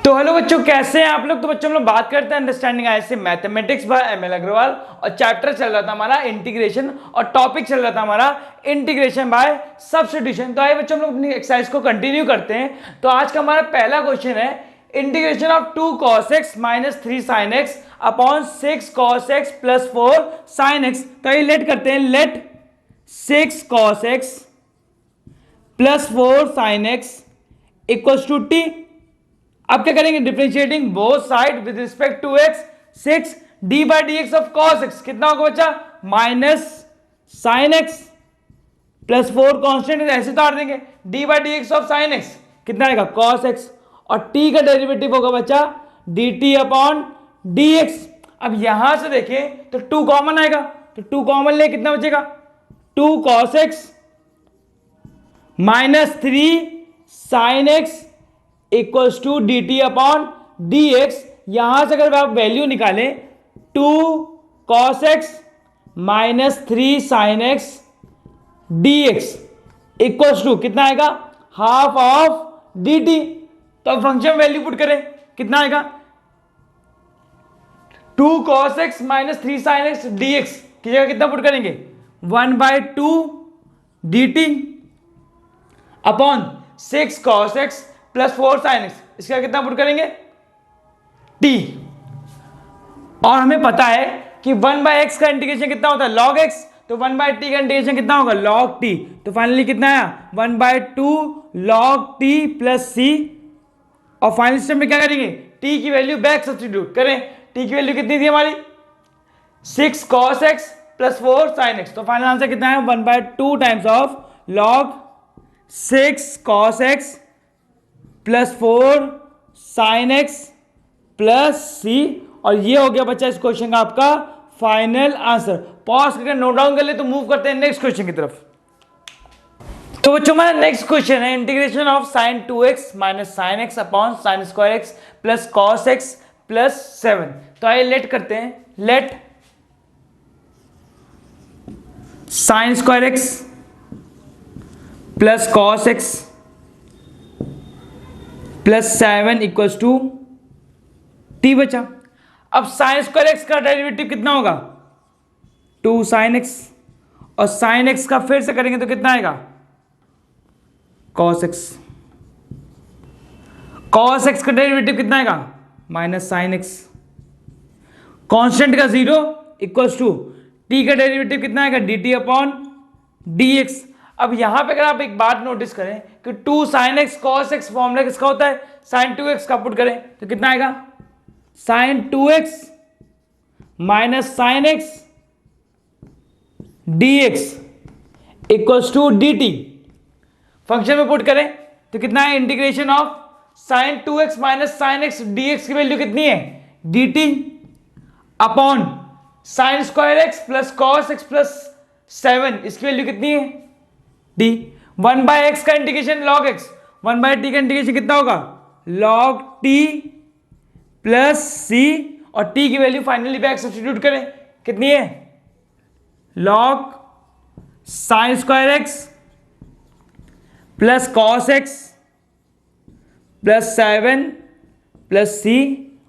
तो हेलो बच्चों, कैसे हैं आप लोग। तो बच्चों हम लोग बात करते हैं अंडरस्टैंडिंग आई से मैथमेटिक्स बाय एमएल अग्रवाल, और चैप्टर चल रहा था हमारा इंटीग्रेशन और टॉपिक चल रहा था हमारा इंटीग्रेशन बाय सब्स्टिट्यूशन। तो आइए बच्चों हम लोग अपनी एक्सरसाइज को कंटिन्यू करते हैं। तो आज का हमारा पहला क्वेश्चन है integration of 2 cos x minus 3 sin x upon 6 cos x plus 4 sin x। तो आइए लेट करते हैं, let 6 cos x plus 4 sin x equals to T. अब क्या करेंगे, differentiating both side with respect to x, 6 d by D X of cos x कितना होगा बच्चा, minus sine x plus 4 constant ऐसे उतार देंगे, d by D X of sine x कितना आएगा cos x, और t का डेरिवेटिव होगा बच्चा dt अपॉन dx। अब यहां से देखें तो 2 कॉमन आएगा, तो 2 कॉमन ले कितना बचेगा, 2 cos x minus 3 sin x equals to D T upon D X. यहां से अगर आप वैल्यू निकालें 2 cos x minus 3 sin x D X equals to कितना आएगा, हाफ ऑफ डी टी। तो अब फंक्शन वैल्यू पुट करें, कितना आएगा 2 cos x minus 3 sin x D x की जगह कितना पुट करेंगे, 1/2 D T upon 6 cos x plus 4 sin x, इसका कितना पुट करेंगे t। और हमें पता है कि 1/x का इंटीग्रेशन कितना होता है log x, तो 1/t का इंटीग्रेशन कितना होगा log t। तो फाइनली कितना आया 1/2 log t प्लस c। और फाइनल स्टेप में क्या करेंगे, t की वैल्यू बैक सब्स्टिट्यूट करें। t की वैल्यू कितनी थी हमारी 6 cos x plus 4 sin x। तो फाइनल आंसर कितना है 1/2 times of log 6 cos x plus 4 sin x plus c। और ये हो गया बच्चा इस क्वेश्चन का आपका फाइनल आंसर। पॉज करके नोट डाउन कर ले। तो मूव करते हैं नेक्स्ट क्वेश्चन की तरफ। तो बच्चों हमारा नेक्स्ट क्वेश्चन है integration of sin 2x minus sin x upon sin square x plus cos x plus 7। तो आइए लेट करते हैं, let sin square x plus cos x plus 7 equals to T बचा। अब साइन स्क्वायर एक्स का derivative कितना होगा 2 sin x, और sin x का फिर से करेंगे तो कितना आएगा cos x। cos x का डेरिवेटिव कितना आएगा माइनस साइन x, कॉन्स्टेंट का 0 इक्वल्स टू t का डेरिवेटिव कितना आएगा dt अपॉन dx। अब यहां पे अगर आप एक बात नोटिस करें कि 2 sin x cos x formula किसका होता है sin 2x का पुट करें तो कितना आएगा sin 2x minus sin x dx equals to dt। Function में पुट करें तो कितना है integration of sin 2x minus sin x dx की वैल्यू कितनी है dt upon sin square x plus cos x plus 7, इसकी वैल्यू कितनी है d। 1/x का इंटीग्रेशन log x, 1/t का इंटीग्रेशन कितना होगा log t प्लस c, और t की वैल्यू फाइनली बैक सब्स्टिट्यूट करें कितनी है log sin square x plus cos x plus 7 plus c।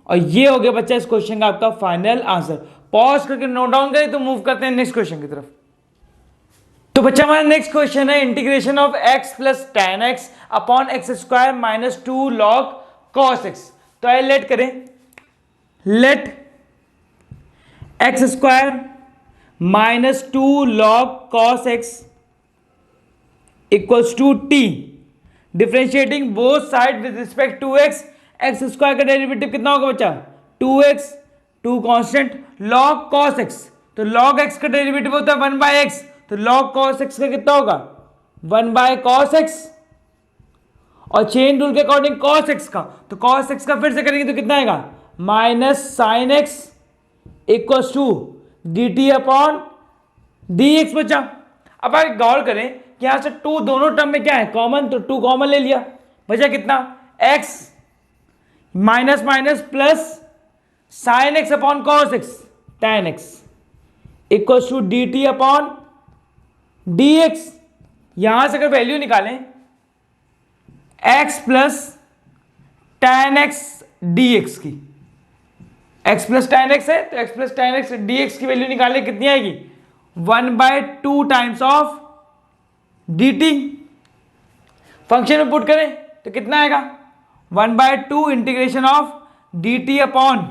और ये हो गया बच्चा इस क्वेश्चन का आपका फाइनल आंसर। पॉज करके नोट डाउन करें तो मूव करते हैं नेक्स्ट क्वेश्चन की तरफ। तो बच्चा हमारा नेक्स्ट क्वेश्चन है integration of x plus tan x upon X square minus 2 log cos x। तो आइए लेट करें, let X square minus 2 log cos x equals to t, differentiating both side with respect to x। X square का derivative कितना होगा बच्चा 2x, 2 constant log cos x, तो log x का derivative होता है 1/x, तो log cos x का कितना होगा 1/cos x, और चेन रूल के अकॉर्डिंग cos x का, तो cos x का फिर से करेंगे तो कितना आएगा minus sine x equals to dt upon dx बचा। अब आप गौर करें कि यहां से 2 दोनों टर्म में क्या है कॉमन, तो 2 कॉमन ले लिया, बचा कितना x minus minus plus sine x upon cos x tan x equals to dt upon dx। यहां से अगर वैल्यू निकालें x plus tan x D x की। x प्लस टेन एक्स है तो x plus tan X D x की value निकालने कितनी आएगी, 1/2 times of D T. Function में पुट करें तो कितना आएगा, 1/2 integration of D T upon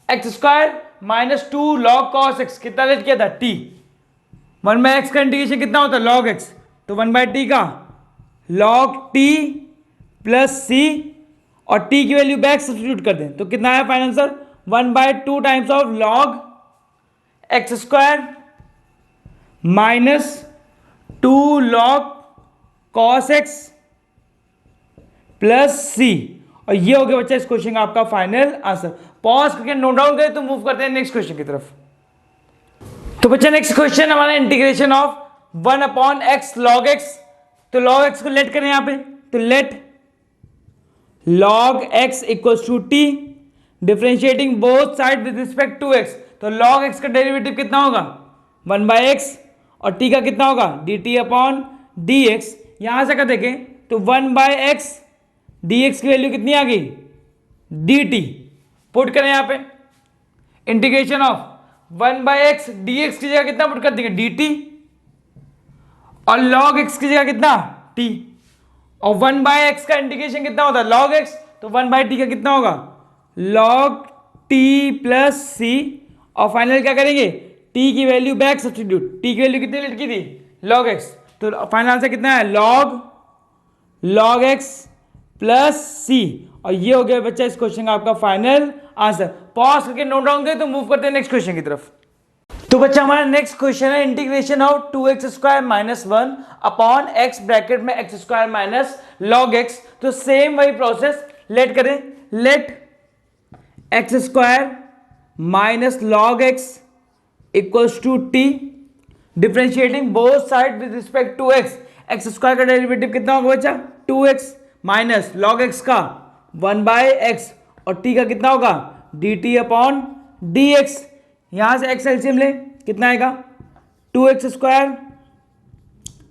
X square minus 2 log cos x, कितना लेट किया था t। 1/x का इंटीग्रेशन कितना होता है log x, तो 1/t का log t प्लस c और t की वैल्यू बैक सब्स्टिट्यूट कर दें तो कितना आया final answer, 1/2 times of log x square minus 2 log cos x plus c। और ये हो गया बच्चा इस क्वेश्चन का आपका फाइनल आंसर। पॉज करके नोट डाउन करें तो मूव करते हैं नेक्स्ट क्वेश्चन की तरफ। तो बच्चा नेक्स्ट क्वेश्चन हमारा integration of 1/x log x। तो log x को लेट करें यहां पे, तो let log x equals to t differentiating both side with respect to x। तो log x का डेरिवेटिव कितना होगा 1/x और t का कितना होगा dt अपॉन dx। यहां से अगर देखें तो 1/x dx की वैल्यू कितनी आ गई dt। पुट करें यहां पे इंटीग्रेशन ऑफ 1/x dx की जगह कितना पुट कर देंगे dt और log x की जगह कितना t। और 1/x का इंटीग्रेशन कितना होता है log x, तो 1/t का कितना होगा log t प्लस c। और फाइनल क्या करेंगे t की वैल्यू बैक सब्स्टिट्यूट, t की वैल्यू कितनी लेट की थी log x, तो फाइनल आंसर कितना है log x प्लस c। और ये हो गया बच्चा इस क्वेश्चन का आपका फाइनल आंसर। पॉज करके नोट डाउन करें तो मूव करते हैं नेक्स्ट क्वेश्चन की तरफ। तो बच्चा हमारा नेक्स्ट क्वेश्चन है integration of 2x square minus 1 upon x bracket में x square minus log x। तो सेम वही प्रोसेस लेट करें, let x square minus log x equals to t differentiating both side with respect to x। x square का derivative कितना होगा बच्चा 2x minus log x का 1/x और t का कितना होगा dt अपॉन dx। यहां से x एलसीएम ले कितना आएगा 2x स्क्वायर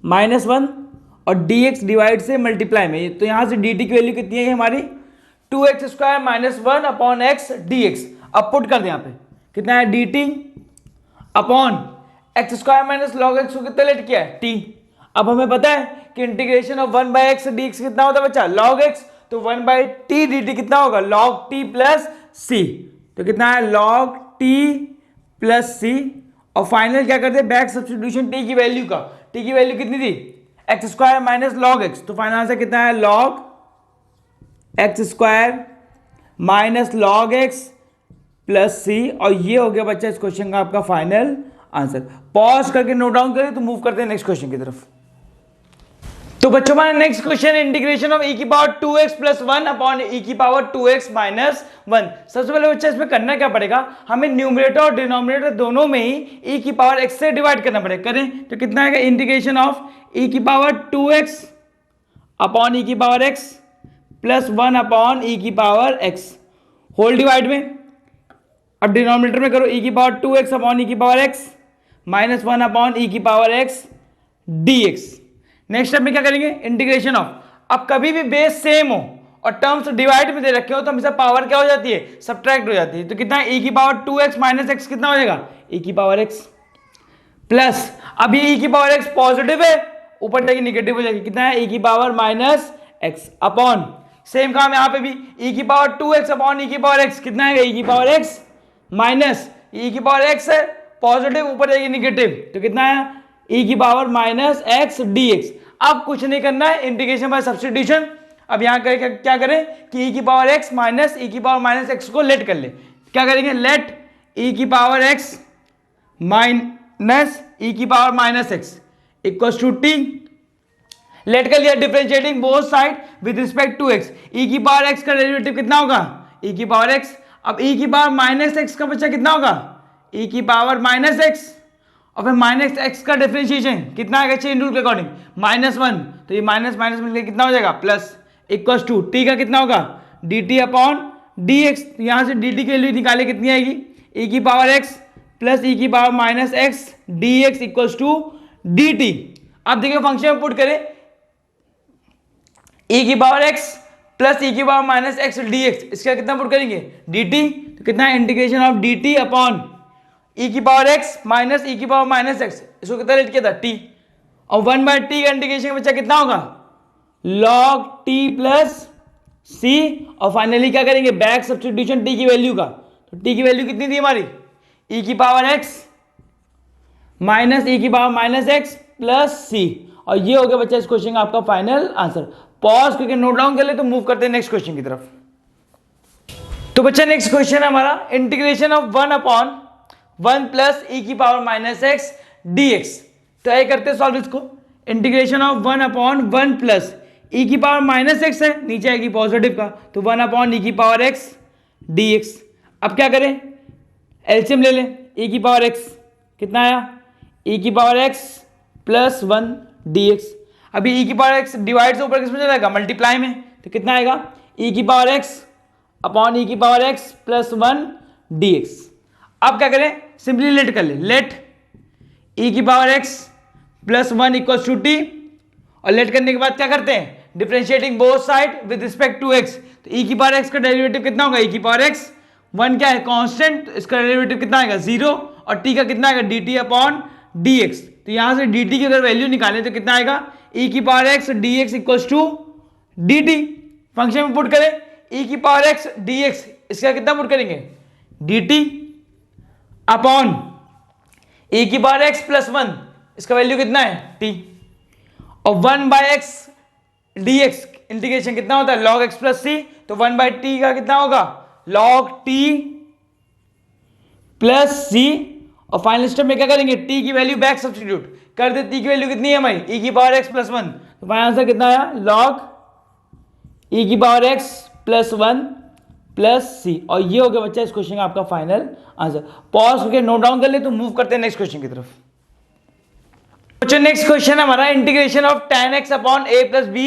माइनस 1 और dx डिवाइड से मल्टीप्लाई में, तो यहां से dt की वैल्यू कितनी है हमारी 2x square minus 1 upon x dx। अब पुट कर दें यहां पे कितना है dt upon x square minus log x को कितना लेट किया है t। अब हमें पता है कि इंटीग्रेशन ऑफ 1/x dx कितना होता है बच्चा log x, तो 1/t dt कितना होगा log t प्लस c। तो कितना है log t प्लस c। और फाइनल क्या करते हैं बैक सब्स्टिट्यूशन t की वैल्यू का, t की वैल्यू कितनी थी x square minus log x, तो फाइनल आंसर कितना है log x square minus log x plus c। और ये हो गया बच्चा इस क्वेश्चन का आपका फाइनल आंसर। पॉज करके नोट डाउन करें तो मूव करते हैं नेक्स्ट क्वेश्चन की तरफ। तो बच्चों हमारा next question integration of e की power 2x plus 1 upon e की पावर 2x माइनस 1। सबसे पहले बच्चा इसमें करना क्या पड़ेगा, हमें न्यूमरेटर और डिनोमिनेटर दोनों में ही e की पावर x से डिवाइड करना पड़ेगा। करें तो कितना आएगा इंटीग्रेशन ऑफ e की पावर 2x अपॉन e की power x plus 1 upon e की पावर x होल डिवाइड में। अब डिनोमिनेटर में करो e की पावर 2x अपॉन e की power x minus 1 upon e की power x dx। Next step में क्या करेंगे इंटीग्रेशन ऑफ, अब कभी भी बेस सेम हो और टर्म्स डिवाइड में दे रखे हो तो हमेशा पावर क्या हो जाती है सब्ट्रैक्ट हो जाती है। तो कितना e की पावर 2x माइनस x कितना हो जाएगा e की पावर x प्लस, अब ये e की पावर x पॉजिटिव है ऊपर जाएगी निगेटिव हो जाएगी, कितना है e की power minus x upon same काम यहाँ पे भी e की पावर 2x अपॉन e की पावर x कितना है e की पावर x माइनस e की पावर x है पॉजिटिव ऊपर जाएगी निगेटिव, तो कितना है e की पावर माइनस x dx। अब कुछ नहीं करना है इंटीग्रेशन बाय सब्स्टिट्यूशन। अब यहाँ क्या करें कि e की पावर x माइनस e की पावर माइनस x को लेट कर ले। क्या करेंगे लेट e की पावर x माइनस e की power minus x equals to t। Let कर लिया differentiating both side with respect to x। e की पावर x का डेरिवेटिव कितना होगा e की पावर x। अब e की पावर माइनस x का बच्चा कितना होगा e की पावर माइनस x और फिर माइनस x का डिफरेंशिएशन कितना आएगा चेन रूल के अकॉर्डिंग -1, तो ये माइनस माइनस मिलकर कितना हो जाएगा प्लस इक्वल्स टू t का कितना होगा dt अपॉन dx। यहां से dt की वैल्यू निकाले कितनी आएगी e की पावर x प्लस e की power minus x dx equals to dt। अब देखिए फंक्शन में पुट करें e की पावर x प्लस ई की power minus x D x, इसका कितना पुट करेंगे डी टी, तो कितना है integration of D T upon e की पावर एक्स माइनस ई की पावर माइनस एक्स, इसको कितना रेट किया था टी, और 1/t का इंटीग्रेशन का बच्चा कितना होगा log t प्लस सी, और फाइनली क्या करेंगे बैक सब्स्टिट्यूशन t की वैल्यू का, तो t की वैल्यू कितनी थी हमारी e की पावर x माइनस e की power minus x plus c, और ये हो गया बच्चा इस क्वेश्चन का आपका फाइनल आंसर। पॉज करके नोट डाउन कर ले, तो मूव करते हैं नेक्स्ट क्वेश्चन की तरफ। तो बच्चा नेक्स्ट क्वेश्चन है हमारा इंटीग्रेशन ऑफ 1/1 प्लस ई की power minus x D x. तो ये करते हैं सॉल्व इसको, इंटीग्रेशन ऑफ 1/1 प्लस ई की पावर माइनस एक्स है, नीचे आएगी पॉजिटिव का, तो 1/ई की पावर एक्स डी एक्स। अब क्या करें एलसीएम ले लें, ई की पावर एक्स कितना आया ई की power x plus 1 D x. अभी ई की पावर एक्स डिवाइड से ऊपर किस में चलेगा मल्टीप्लाई में, तो कितना आएगा ई की पावर एक्स अपॉन ई की power x plus 1 D x. अब क्या करें सिंपली लेट कर ले, लेट ई की power x plus 1 equal to t, और लेट करने के बाद क्या करते हैं differentiating both side with respect to x, तो ई की पावर एक्स का डेरिवेटिव कितना होगा ई की पावर एक्स 1 क्या है कांस्टेंट, इसका डेरिवेटिव कितना आएगा 0, और टी का कितना आएगा d T upon D x. तो यहां से डी टी की अगर वैल्यू निकालें तो कितना आएगा ई की power x D x equal to D T, function में पुट करें ई की पावर एक्स डी एक्स, इसका कितना पुट करेंगे डी टी अपॉन ई की पावर एक्स प्लस 1, इसका वैल्यू कितना है टी, और 1/x dx इंटीग्रेशन कितना होता है log x प्लस सी, तो 1/t का कितना होगा log t प्लस सी, और फाइनल स्टेप में क्या करेंगे t की वैल्यू बैक सब्स्टिट्यूट कर दे, t की वैल्यू कितनी है हमारी e की पावर x प्लस 1, तो फाइनल आंसर कितना आया log e की power x plus 1 plus c, और ये हो गया बच्चा इस क्वेश्चन का आपका फाइनल आंसर। पॉज करके नोट डाउन कर ले, तो मूव करते हैं नेक्स्ट क्वेश्चन की तरफ। नेक्स्ट क्वेश्चन हमारा integration of tan x upon a plus b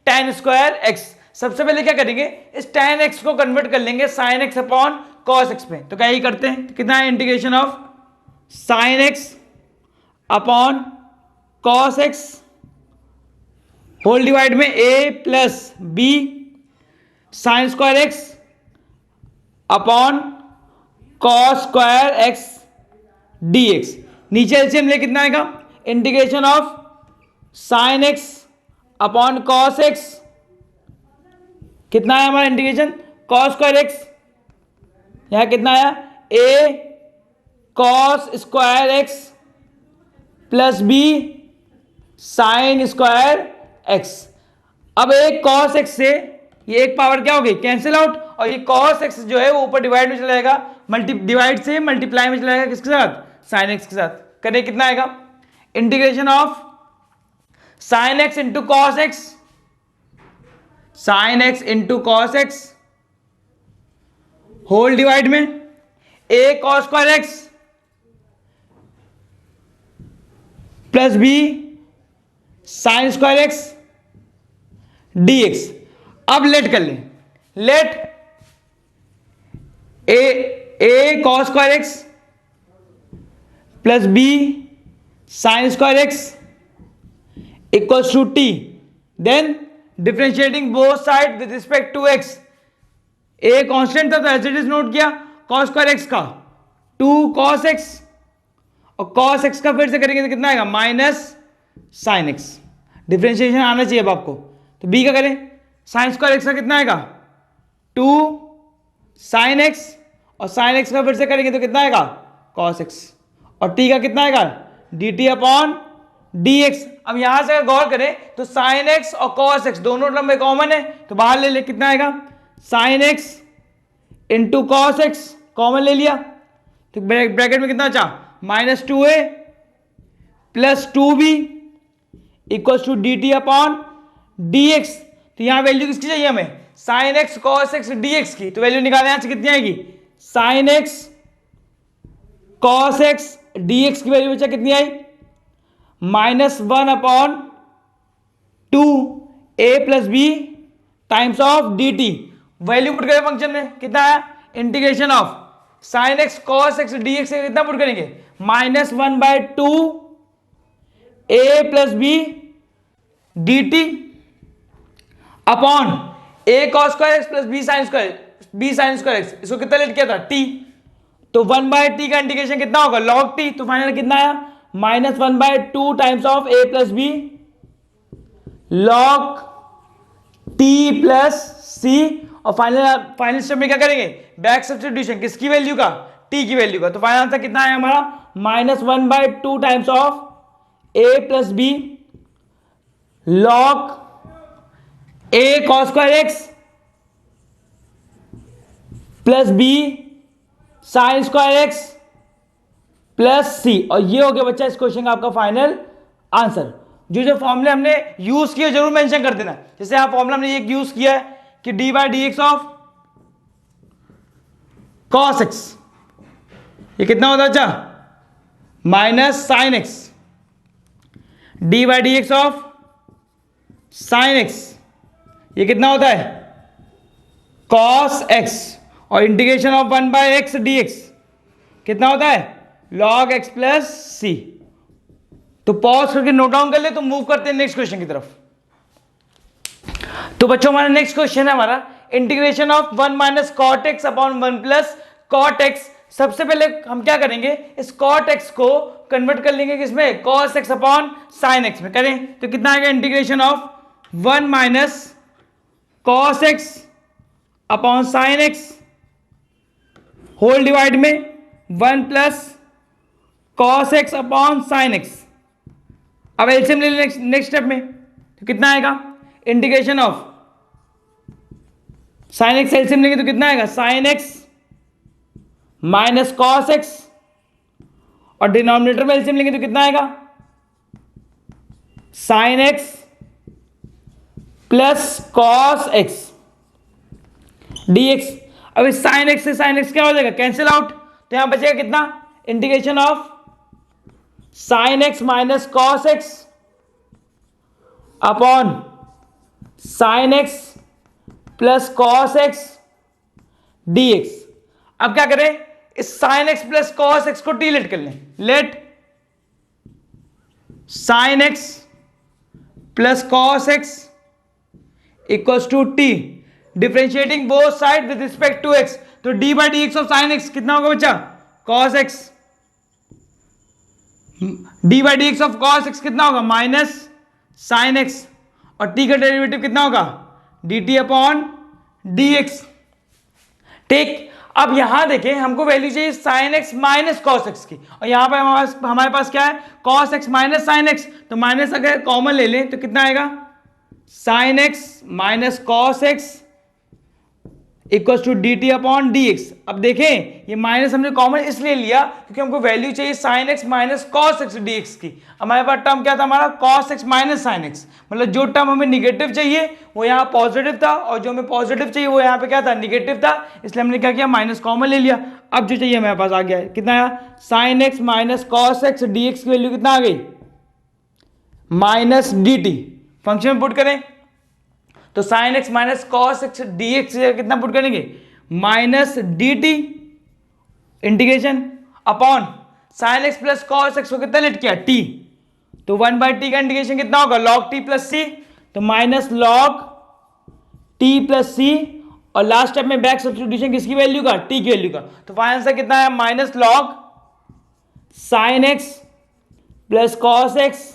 tan square x। सबसे पहले क्या करेंगे इस tan x को कन्वर्ट कर लेंगे sin x upon cos x में, तो क्या ही करते हैं, तो कितना है integration of sin x upon cos x whole divide में a plus b sine square x upon cos square x dx। नीचे एलसीएम ले कितना आएगा integration of sine x upon cos x, कितना है हमारा इंटीग्रेशन कॉस स्क्वायर एक्स, यहां कितना आया a cos square x plus b sine square x. अब एक कॉस एक्स से ये एक पावर क्या हो गई कैंसिल आउट, और ये कॉस एक्स जो है वो ऊपर डिवाइड में चला जाएगा, डिवाइड से मल्टीप्लाई में चला जाएगा किसके साथ साइन एक्स के साथ, करें कितना आएगा integration of sine x into cos x, sine x into cos x whole divide में a cos square x plus b sine square x D x. अब लेट कर ले, let a cos square x plus b sine square x equals to t, then differentiating both side with respect to x, a constant था तो as it is note किया cos square x का 2 cos x, और cos x का फिर से करेंगे तो कितना आएगा माइनस साइन एक्स, डिफरेंशिएशन आना चाहिए अब आपको, तो बी का करें साइन स्क्वायर एक्स का कितना आएगा 2 साइन एक्स, और साइन एक्स का फिर से करेंगे तो कितना आएगा कॉस एक्स, और टी का कितना आएगा d T upon D x. अब यहां से अगर गौर करें तो साइन एक्स और कॉस एक्स दोनों टर्म में कॉमन है, तो बाहर ले ले कितना आएगा sine x into cos x common ले लिया, तो ब्रैकेट में कितना बचा -2a plus 2b equal to D T upon D x. तो यहां वैल्यू किसकी चाहिए हमें sine x cos x D x की, तो वैल्यू निकालने यहां से कितनी आएगी sine x cos x D x की वैल्यू बचा कितनी आई -1 upon 2a plus b times of D t. Value put करें फंक्शन में कितना है integration of sine x cos x D x कितना पुट करेंगे -1/2 a plus b d T upon a cos square x plus b sine square x, इसको कितना late किया था टी, तो 1/t का इंटीग्रेशन कितना होगा log t, तो फाइनल कितना आया -1/2 times of a plus b log t plus c, और फाइनल स्टेप में क्या करेंगे बैक सब्स्टिट्यूशन किसकी वैल्यू का, t की वैल्यू का, तो फाइनल आंसर कितना आया हमारा -1/2 times of a plus b log a cos square x plus b sine square x plus c, और ये हो गया बच्चा इस क्वेश्चन का आपका फाइनल आंसर। जो फॉर्मूले हमने यूज किए जरूर मेंशन कर देना, जैसे यहां फॉर्मूला हमने एक यूज किया है कि d/dx ऑफ cos x, ये कितना होता है बच्चा minus sine x, d/dx of sine x ये कितना होता है cos x, और इंटीग्रेशन ऑफ 1/x dx कितना होता है log x प्लस सी। तो पॉज करके नोट डाउन कर ले, तो मूव करते हैं नेक्स्ट क्वेश्चन की तरफ। तो बच्चों हमारा नेक्स्ट क्वेश्चन है हमारा integration of 1 minus cot x upon 1 plus cot x. सबसे पहले हम क्या करेंगे, इस कॉट एक्स को कन्वर्ट कर लेंगे किसमें cos x upon sine x में करें, तो कितना आएगा integration of 1 minus cos x upon sine x whole divide में 1 plus cos x upon sine x. अब एलसीएम ले नेक्स्ट स्टेप में, तो कितना आएगा integration of sine x, LCM लेंगे तो कितना आएगा sine x minus cos x, और डिनोमिनेटर में एलसीएम लेंगे तो कितना आएगा sine x plus cos x dx। अब इस साइन एक्स से साइन एक्स क्या हो जाएगा कैंसिल आउट, तो यहां बचेगा कितना integration of sine x minus cos x upon sine x plus cos x dx। अब क्या करें, इस sine x plus cos x को टी लेट कर लें, let sine x plus cos x equals to t, differentiating both side with respect to x, तो d/dx of sine x कितना होगा बच्चा cos x, d/dx of cos x कितना होगा minus sine x, और t का डेरिवेटिव कितना होगा dt अपॉन dx। ठीक, अब यहां देखें हमको वैल्यू चाहिए sign x minus cos x की, और यहां पर हमारे पास क्या है cos x minus sine x, तो माइनस अगर कॉमन ले लें तो कितना आएगा sine x minus cos x equals to D T upon D x. अब देखें ये माइनस हमने कॉमन इसलिए लिया क्योंकि हमको वैल्यू चाहिए sign x minus cos x D x की। हमारे पास टर्म क्या था हमारा cos x minus sine x, मतलब जो टर्म हमें निगेटिव चाहिए वो यहाँ पॉजिटिव था, और जो हमें पॉजिटिव चाहिए वो यहाँ पे क्या था निगेटिव था, इसलिए हमने क्या किया माइनस कॉमन ले लिया। अब जो चाहिए हमारे पास आ गया है कितना आया sign x minus cos x D x की वैल्यू कितना आ गई माइनस डी टी। फंक्शन में पुट करें तो sine x minus cos x D x कितना पुट करेंगे minus D T integration upon sine x plus cos x को कितना लेट किया टी, तो 1/t का इंटीग्रेशन कितना होगा log t प्लस सी, तो minus log t plus c, और लास्ट स्टेप में बैक सब्स्टिट्यूशन किसकी वैल्यू का t की वैल्यू का, तो फाइनल आंसर कितना है minus log sine x plus cos x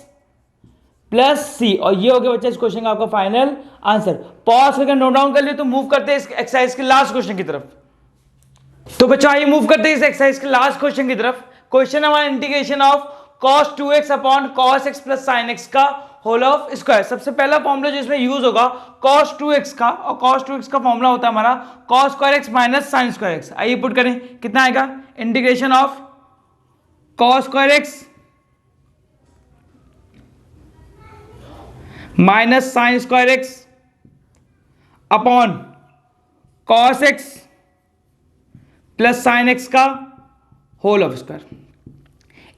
plus c, और ये हो गया बच्चा इस क्वेश्चन का आपका फाइनल आंसर। पॉज करके नोट डाउन कर लिया, तो मूव करते हैं इस एक्सरसाइज के लास्ट क्वेश्चन की तरफ। तो बच्चों आइए मूव करते हैं इस एक्सरसाइज के लास्ट क्वेश्चन की तरफ। क्वेश्चन है हमारा integration of cos 2x upon cos x plus sin x का होल ऑफ स्क्वायर। सबसे पहला फॉर्मूला जो इसमें यूज होगा cos 2x का, और cos 2x का फॉर्मूला होता है हमारा cos square x minus sin square x। आइए पुट करें कितना आएगा integration of cos square x minus sine square x upon cos x plus sine x का होल ऑफ स्क्वायर।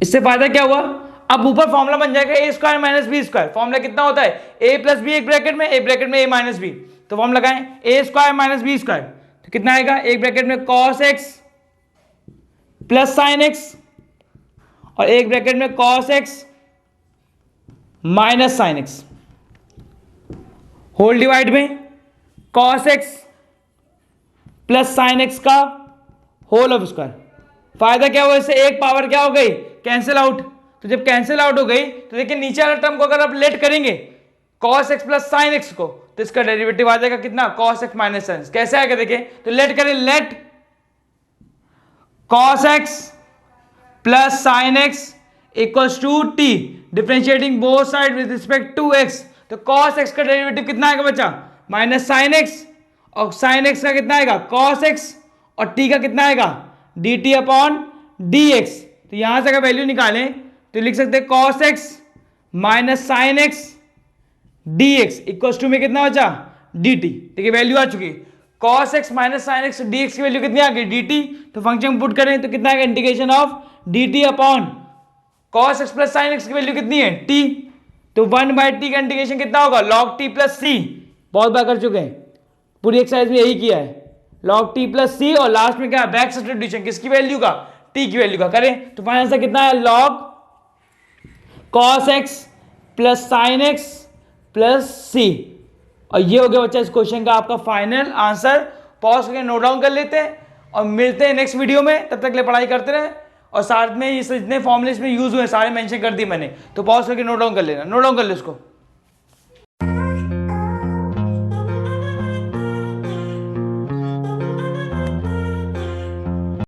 इससे फायदा क्या हुआ, अब ऊपर फॉर्मूला बन जाएगा a square minus b square. Formula कितना होता है ए प्लस बी एक ब्रैकेट में ए माइनस बी, तो फॉर्मूला लगाएं a square minus b square, तो कितना आएगा एक ब्रैकेट में cos x plus sine x, और एक ब्रैकेट में cos x minus sine x whole divide में cos x plus sine x का होल ऑफ स्क्वायर। फायदा क्या हुआ इससे, एक पावर क्या हो गई, कैंसिल आउट। तो जब कैंसिल आउट हो गई तो देखिए नीचे वाले टर्म को अगर आप लेट करेंगे cos x plus sine x को, तो इसका डेरिवेटिव आ जाएगा कितना, cos x माइनस साइन। कैसे आएगा देखिए, तो लेट करें, let cos x plus sine x equals to t, differentiating both side with respect to x। तो cos x का डेरिवेटिव कितना आएगा बच्चा, माइनस साइन एक्स, और साइन एक्स का कितना आएगा cos x, और t का कितना आएगा dt अपॉन dx। तो यहां से अगर वैल्यू निकालें तो लिख सकते हैं cos x minus sine x dx equals to में कितना बचा dt। ठीक है, वैल्यू आ चुकी, cos x minus sine x dx की वैल्यू कितनी आ गई dt। तो फंक्शन पुट करें तो कितना आएगा, integration of dt upon cos x plus sine x की वैल्यू कितनी है t। तो 1/t का इंटीग्रेशन कितना होगा, log t प्लस c। बहुत बार कर चुके हैं, पूरी एक्सरसाइज में यही किया है, log t प्लस c, और लास्ट में क्या है, बैक सब्स्टिट्यूशन किसकी वैल्यू का, t की वैल्यू का। करें तो फाइनल आंसर कितना है, log cos x plus sine x plus c। और ये हो गया बच्चा इस क्वेश्चन का आपका फाइनल आंसर। पॉज करके नोट डाउन कर लेते हैं और मिलते हैं नेक्स्ट वीडियो में। तब तक ले पढ़ाई करते रहे, और साथ में ये जितने फॉर्मूले इसमें यूज हुए सारे मेंशन कर दिए मैंने, तो पॉज करके नोट डाउन कर लेना, नोट डाउन कर ले इसको।